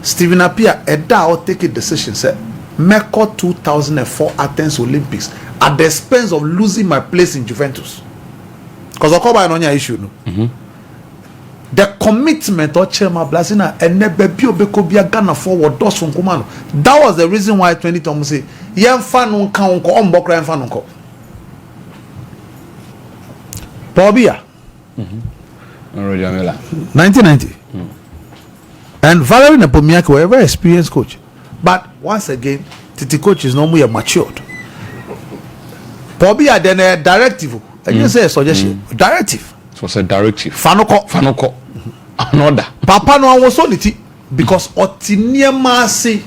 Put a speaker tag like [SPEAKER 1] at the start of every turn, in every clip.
[SPEAKER 1] Stephen Appiah Eda or take a decision say Mecca 2004 Athens Olympics at the expense of losing my place in Juventus. Because I call by an issue. No? The commitment of Chema Blasina and Nebebio Bekobia Ghana forward does from Kumano. That was the reason why 20 Tom say, Yan Fanun Kanko, Ombokra and Fanunko. Bobia. 1990. And Valerie Nepomiaki were a very experienced coach. But once again, Titi coach is normally matured. Bobia then a directive. I didn't say a suggestion. Directive.
[SPEAKER 2] It was a directive.
[SPEAKER 1] Fanoko.
[SPEAKER 2] Another.
[SPEAKER 1] Papa no was on it because Otinia Masi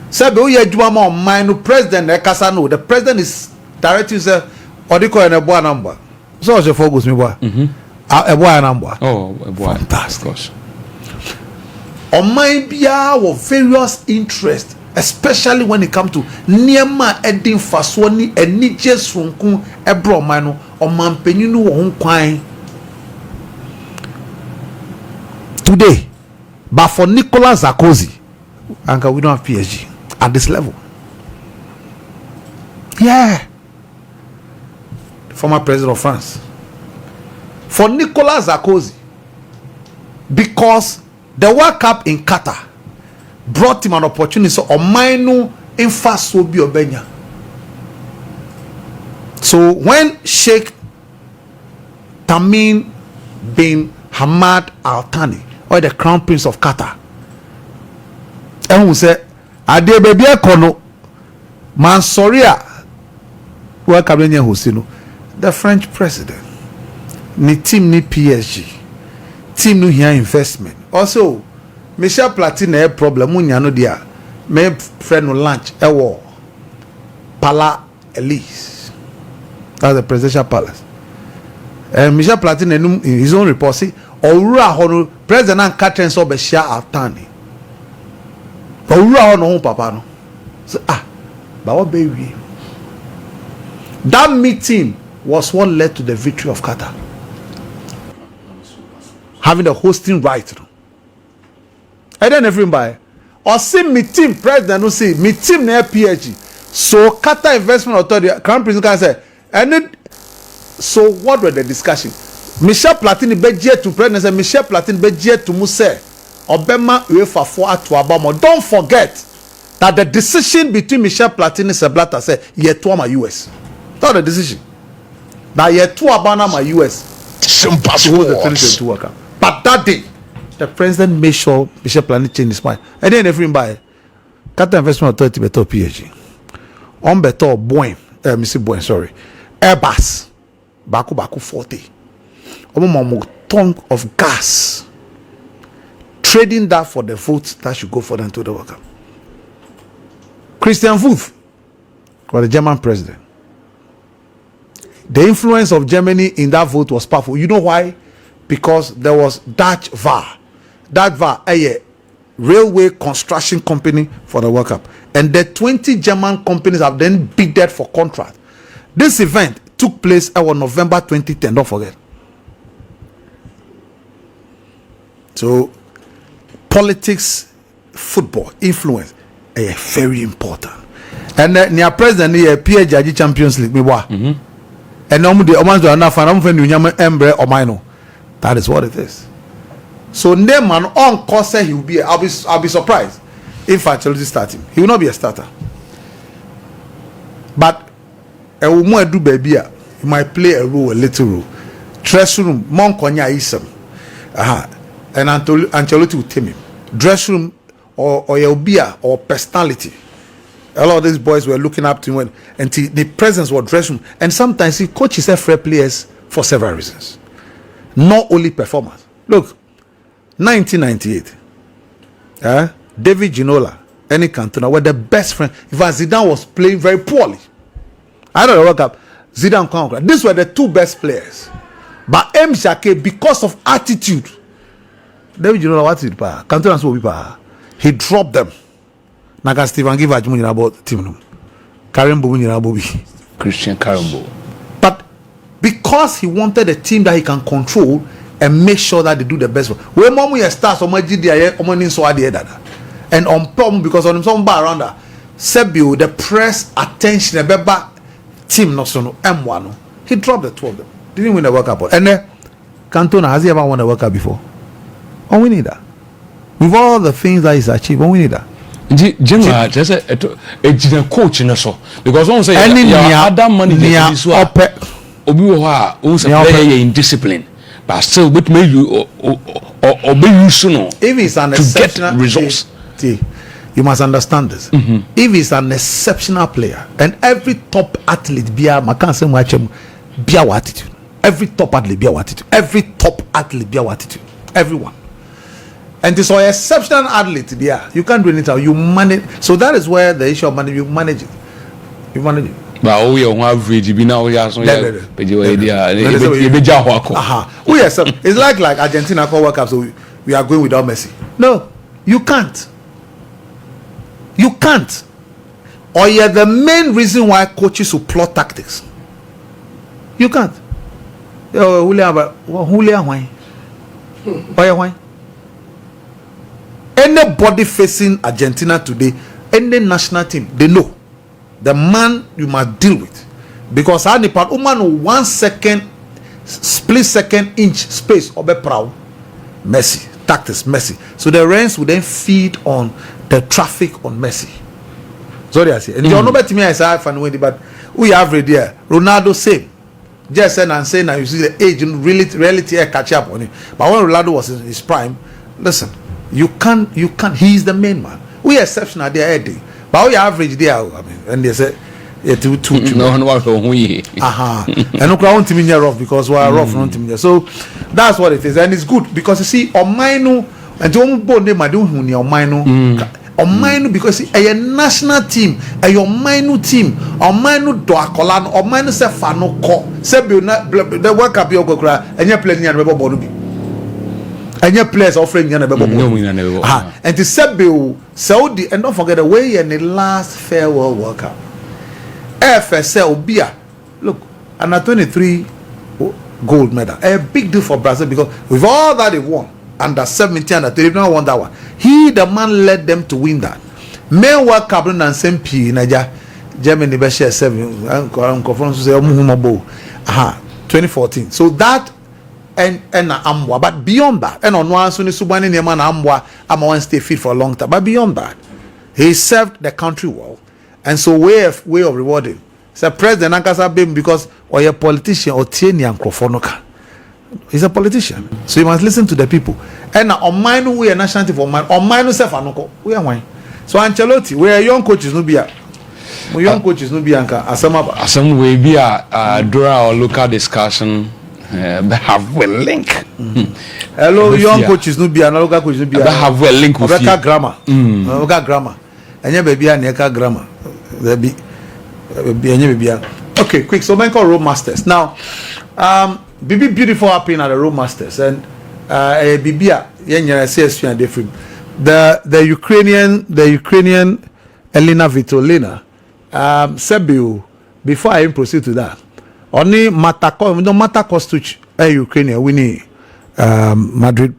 [SPEAKER 1] said, "Oh, yeah, Juma, my president, Ekasano. The president is directive, sir, Odiko and a boy number. So, as your focus, me, boy. A boy number.
[SPEAKER 2] Oh, a boy.
[SPEAKER 1] Fantastic. On my beer of various interests, especially when it comes to Niema Edin Faswani and Niches Runkun Ebromano or Mampeninu Hunkwine. Today, but for Nicolas Sarkozy, Anka, we don't have PSG at this level. Yeah, the former president of France. For Nicolas Sarkozy, because the World Cup in Qatar brought him an opportunity. So, Omainu Infaso bi Obenya. So, when Sheikh Tamim bin Hamad Al Thani, or the Crown Prince of Qatar, and who said, "Ade baby kono Mansoria, welcome Husino, the French president, ni team ni PSG, team no here investment. Also, Michel Platini a problem munya no dia, me friend no lunch war Pala Elise, that's the presidential palace. And Michel Platini in his own report say, Owura hono president Catherine so be share Altani. Owura hono papa no. So but what baby? That meeting was what led to the victory of Qatar. Having the hosting right. And then everybody or see me team president no see me team na PSG. So Qatar Investment Authority Crown Prince can say and so what were the discussion? Michel Platini beje to president and Michel Platini beje to Muse Obama UEFA for to Obama. Don't forget that the decision between Michel Platini and Seblata said ye to my US. That's the decision. That ye to Obama my US.
[SPEAKER 2] SOMPA.
[SPEAKER 1] But that day, the president made sure Michel Platini changed his mind. And then everybody, Qatar Investment Authority better PSG. On better Boeing, Mr. Boeing, sorry, Airbus, Baku 40. A ton of gas, trading that for the votes that should go for them to the World Cup. Christian Wolff was the German president. The influence of Germany in that vote was powerful. You know why? Because there was Dutch VAR. That VAR, a railway construction company for the World Cup. And the 20 German companies have then bidded for contract. This event took place on November 2010, don't forget. So, politics, football, influence, very important. And near president, near PSG Champions League, and that is what it is. So, name man on course he will be. I'll be surprised if Ancelotti starts him. He will not be a starter. But a woman do baby, he might play a role, a little role. Dressing room, Monkonya ism. And Ancelotti will tame him. Dressing room or Yelbia or personality. A lot of these boys were looking up to him and the presence was dressing room. And sometimes he coaches fair players for several reasons. Not only performance. Look, 1998. David Ginola, Eric Cantona were the best friends. In fact, Zidane was playing very poorly. I don't know what up. Zidane Conquer. These were the two best players. But M. Shake, because of attitude, David Ginola, what did Cantona so he dropped them. Naga Stephen give a about team.
[SPEAKER 2] Christian Karimbo.
[SPEAKER 1] But because he wanted a team that he can control and make sure that they do the best. When Momu stars or my GDI or so and on problem because on some bar around her. Sebio, the press attention, the Beba team no so no M1. He dropped the two of them. Didn't win the World Cup. And then Cantona, has he ever won a World Cup before? Oh, we need that. With all the things that he's achieved, oh, we need that.
[SPEAKER 2] General, just a coach in so because one say
[SPEAKER 1] any
[SPEAKER 2] other money this one. Obi wa who's a player in discipline, but still with me you or be you soon.
[SPEAKER 1] If it's an exceptional
[SPEAKER 2] results.
[SPEAKER 1] You must understand this. If he's an exceptional player, and every top athlete be a makanse mwachem be a attitude. Every top athlete be a attitude. Every top athlete be a attitude. Everyone. And this is exceptional athlete there. You can't do anything. You manage. So that is where the issue of money. You manage it. You manage it.
[SPEAKER 2] But we are average. Be now we are so yeah.
[SPEAKER 1] Oh yes. It's like Argentina call World Cup. So we are going without Messi. No, you can't. You can't. Or you're the main reason why coaches will plot tactics. You can't. Why? Anybody facing Argentina today, any national team, they know the man you must deal with. Because any part, woman 1 second, split second inch space, obe proud, Messi, tactics, Messi. So the Rens will then feed on the traffic on Messi. Sorry, I say. And you know better me I say but we have read there. Ronaldo same. Just saying and saying now you see the age in reality catch up on him. But when Ronaldo was in his prime, listen, you can't. He's the main man. We exceptional there, Eddie. But we average there. I mean, and they say, yeah, two.
[SPEAKER 2] No,
[SPEAKER 1] And no crowd team rough because we are rough, not team. So that's what it is, and it's good because you see, on mine and don't bone them. I don't know on mine because a national team, a your minor team, or minor do akolan, or minor se fano ko, se be na the World Cup you go cry, and you're playing in the bonubi. And your players offering you and to Sebio Saudi, and don't forget the way in the last farewell World Cup. FSL Bia, look, and a 23 gold medal, a big deal for Brazil because with all that they won. Under 17 and they don't won that one. He, the man, led them to win that. May World Cup and SMP in Germany, Bashir 7, conference 2014. So that and Amwa, but beyond that, and on one Sunni Subani Neman Amwa, Amwa stay fit for a long time. But beyond that, he served the country well, and so way of rewarding. So President Ankasa Bim because or a politician or Tieni and Krofonoka. He's a politician, so you must listen to the people. And on mine, we are national team for mine. On mine, self anoko, we are wine. So Ancelotti, we are young coaches, no be a young coaches, no be anka.
[SPEAKER 2] Some way be a draw or local discussion. Have a link.
[SPEAKER 1] Hello, young coaches, no be an local coaches, no be a
[SPEAKER 2] have a link with
[SPEAKER 1] grammar. Local grammar. And you baby a neka grammar. There be okay, quick. So, call Road Masters now. Bibi beautiful happening at the Road Masters and Bibia CSP and different. The Ukrainian Elena Vitolina Sebiu. Before I even proceed to that, only Mata Kostuch Ukrainian winning Madrid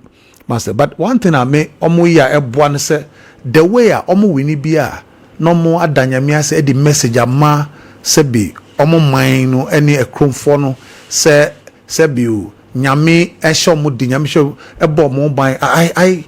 [SPEAKER 1] Master. But one thing I may omuya ebwan say the way omu winni bia no more adanyamia say the message ama sebi omu mind no any ekromfo no say Sebiu nyame ehyo mu di nyame hyo ebo mo ban. I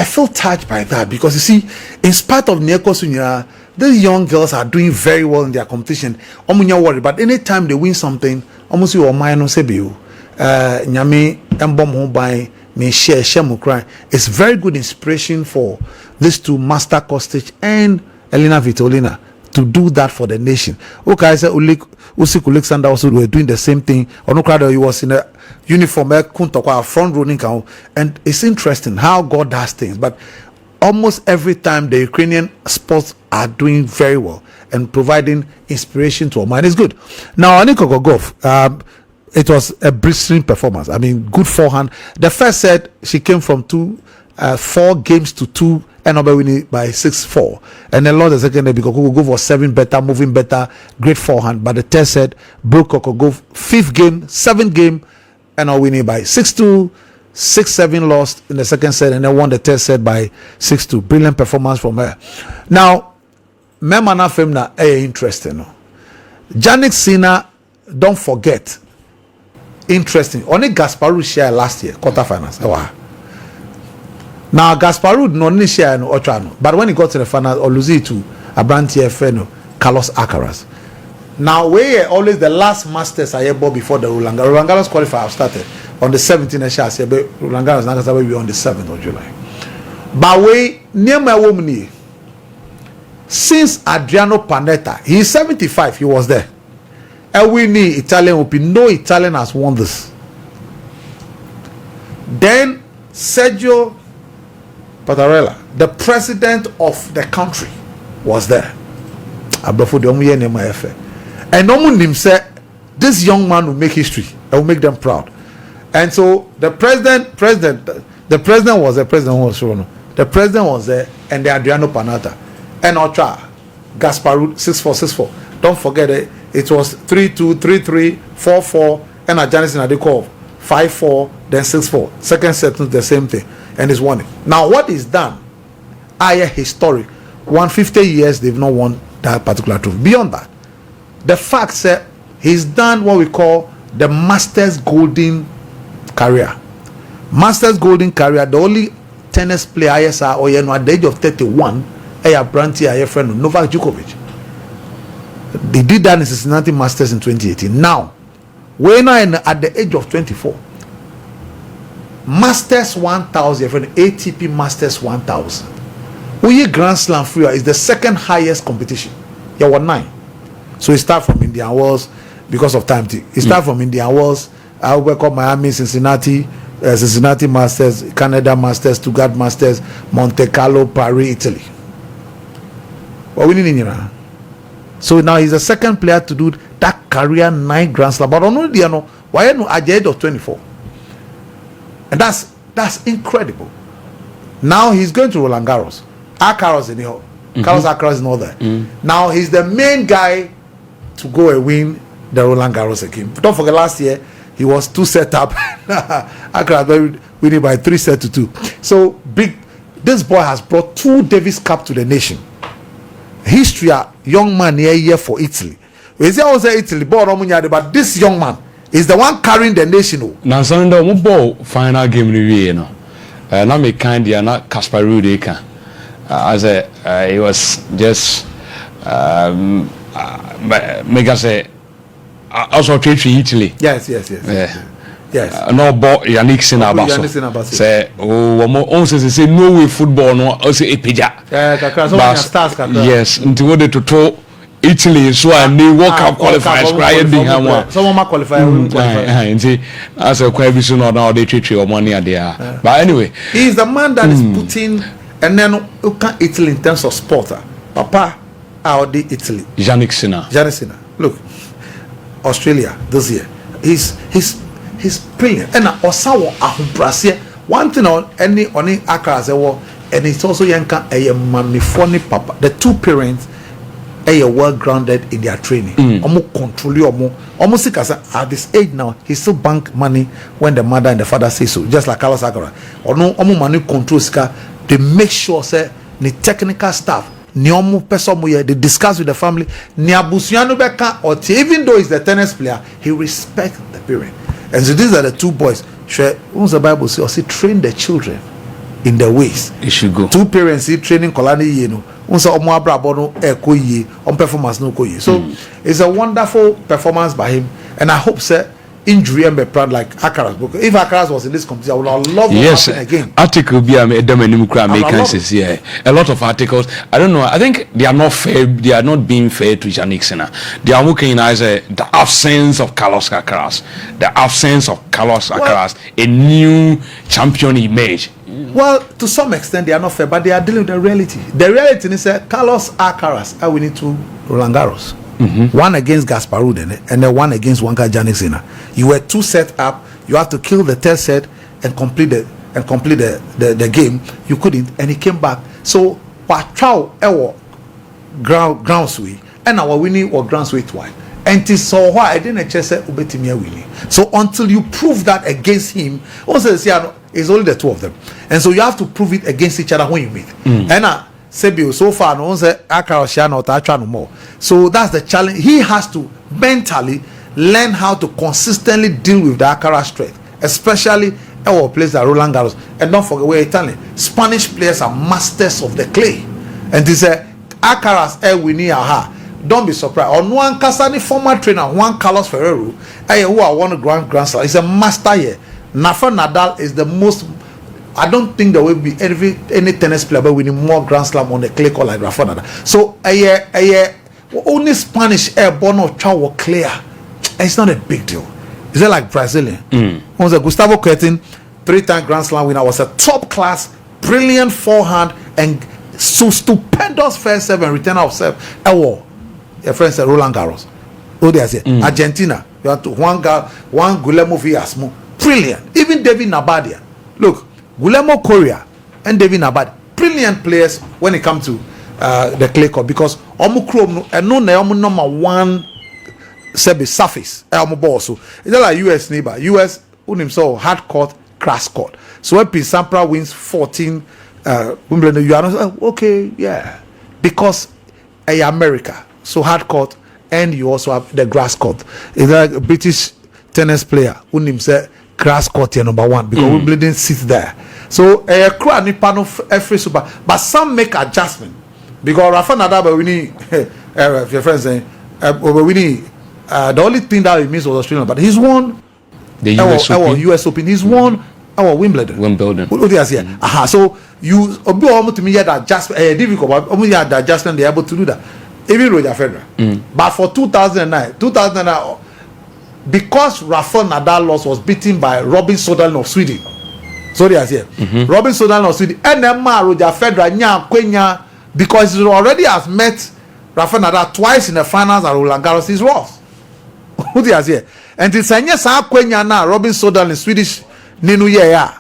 [SPEAKER 1] feel touched by that because you see, in spite of Nekosunya, these young girls are doing very well in their competition. Omunya worry, but anytime they win something, almost you or mine no Sebiu nyame embo mo ban me share mo cry. It's very good inspiration for these two, Master Kostic and Elena Vitolina, to do that for the nation. Okay, I said Usyk Alexander also were doing the same thing. Onokrado, he was in a uniform, front running, and it's interesting how God does things. But almost every time the Ukrainian sports are doing very well and providing inspiration to our mind. It's good. Now, Aniko Gogov, it was a blistering performance. I mean, good forehand. The first set, she came from 4 games to 2. And I'll winning by 6-4. And then lost the second day because Kokogov was 7 better, moving better, great forehand. But the third set broke Kokogov. 5th game, 7th game, and I'll winning by 6-2, 6-7 lost in the second set, and then won the third set by 6-2. Brilliant performance from her. Now, Memana Femna, interesting. No? Jannik Sinner, don't forget. Interesting. Only Gasparou share last year, quarterfinals. Now, Gasparou no only share no Otrano, but when he got to the final, or lose it to Abrantier Feno, Carlos Alcaraz. Now, we are always the last Masters I ever before the Roland Garros. Roland Garros qualifier started on the 17th. Roland Garros now will be on the 7th of July. But we near my woman, since Adriano Panetta, he is 75, he was there. And we need Italian Open. No Italian has won this. Then Sergio Pattarella, the president of the country, was there. And no one said this young man will make history and will make them proud. And so the president was the president was there, and the Adriano Panetta and Otra Gasparou 6-4. Don't forget it was 3-2, 3-3, 4-4, and Jannik Sinner 5-4, then 6-4. Second set the same thing, and he's won it. Now what is done? Historic. 150 years they've not won that particular trophy. Beyond that, the fact that he's done what we call the Masters Golden Career. Masters Golden Career, the only tennis player ISR or at the age of 31, Branti friend Novak Djokovic. They did that in Cincinnati Masters in 2018. Now, when I'm at the age of 24, Masters 1000, ATP Masters 1000. Uyi Grand Slam Freer is the second highest competition. You won 9. So he start from Indian Wells because of time. He start from Indian Wells. I work up Miami, Cincinnati Masters, Canada Masters, Stuttgart Masters, Monte Carlo, Paris, Italy. But we need in so now he's the second player to do that career 9 Grand Slam. But only why no at the age of 24, and that's incredible. Now he's going to Roland Garros. Alcaraz in here. Carlos Alcaraz is not there. Now he's the main guy to go and win the Roland Garros again. Don't forget last year he was 2 set up. Alcaraz winning by 3-2. So big. This boy has brought 2 Davis Cup to the nation. History, a young man here for Italy. Is there also Italy? But this young man is the one carrying the nation.
[SPEAKER 2] Now, Sunday, we ball final game review. Not me kind, not Kasparou Deka. As it was just mega say also trade to Italy.
[SPEAKER 1] Yes.
[SPEAKER 2] No ball Jannik Sinner say say no way football no also epija. Yes, until what to talk Italy so and they World Cup qualifiers crying the hammer.
[SPEAKER 1] Someone might qualify.
[SPEAKER 2] As a quite soon or now they treat your money at there. But anyway,
[SPEAKER 1] he is the man that is putting and then you can Italy in terms of sport. Papa out the Italy.
[SPEAKER 2] Jannik Sinner.
[SPEAKER 1] Look, Australia this year. He's brilliant. And Osawa Ahumbrasia. One thing on any Alcaraz and it's also Yanka a mommy funny papa. The 2 parents are well grounded in their training. Almost control almost at this age now, he still bank money when the mother and the father say so, just like Carlos Alcaraz. Or no money control they make sure say the technical staff they discuss with the family or even though he's the tennis player, he respects the parent. And so these are the 2 boys. The Bible says, train the children in the ways.
[SPEAKER 2] It should go.
[SPEAKER 1] 2 parents training Kolani performance no. So it's a wonderful performance by him, and I hope injury and be proud like Alcaraz. If Alcaraz was in this competition, I would love to happen again.
[SPEAKER 2] Article be a lot of articles. I don't know. I think they are not fair. They are not being fair to Jannik Sinner. They are looking at the absence of Carlos Alcaraz. A new champion image.
[SPEAKER 1] Well, to some extent, they are not fair, but they are dealing with the reality. The reality is that Carlos Alcaraz are winning 2 Roland Garros. One against Gasparou and then one against Jannik Sinner. You were 2 set up. You have to kill the 3rd set and complete the game. You couldn't, and he came back. So what trial grounds we and our winning or grounds we twice. And so why I didn't just say winning. So until you prove that against him, also it's only the two of them, and so you have to prove it against each other when you meet. And Sebio, so far no one say Accra or Shana or Tatra no more. So that's the challenge. He has to mentally learn how to consistently deal with the Accra strength, especially our players like Roland Garros. And don't forget, we're Italian. Spanish players are masters of the clay, and this Accra's winning aha. Don't be surprised. On one Kasani former trainer Juan Carlos Ferrero, who are one Grand Slam, is a master here. Rafael Nadal is the most. I don't think there will be any tennis player winning more Grand Slam on the clay court like Rafael Nadal. So only Spanish airborne or child clear. It's not a big deal. Is it like Brazilian? Was a Gustavo Kuerten, 3-time Grand Slam winner, was a top class, brilliant forehand and so stupendous first serve and return of serve. Your friend said Roland Garros. Oh, they say Argentina. You have to one Guillermo Villasmo, brilliant. Even David Nabadia. Look. Guillermo Correa and David Nabad, brilliant players when it comes to the clay court, because Omukrom and no number one surface ball. So it's like US neighbor. US himself hard court, grass court. So when Pisampra wins 14 Wimbledon, you are not okay, yeah. Because America, so hard court, and you also have the grass court. It's like a British tennis player who himself grass court here number one, because Wimbledon sits there. So crowd ni panel every super, but some make adjustment because Rafa Nadal we need your friends saying we need the only thing that he means was Australian, but he's won the US Open, he's won our Wimbledon. What do you say? So you obi almost to me that adjustment difficult, but almost had the adjustment they're able to do that. Even Roger Federer, but for 2009, because Rafael Nadal loss was beaten by Robin Soderling of Sweden. So they are here. Robin Soderling of Sweden. And then Roger Federer because he already has met Rafael Nadal twice in the finals at Roland Garros. He's lost. Who they are here? And it's a yes, now Robin Soderling Swedish Ninu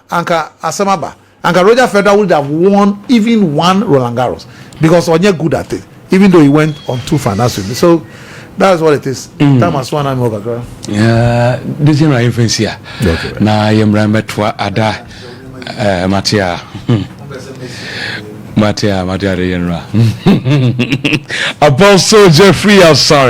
[SPEAKER 1] Anka Asamaba. Anka Roger Federer would have won even one Roland Garros because Onye good at it, even though he went on 2 finals with me. So that's what it is. Time has one I'm over, girl.
[SPEAKER 2] Yeah, this is my influence here. Now I am Rametwa Ada Matia. Matia, Apostle Jeffrey, I'm sorry.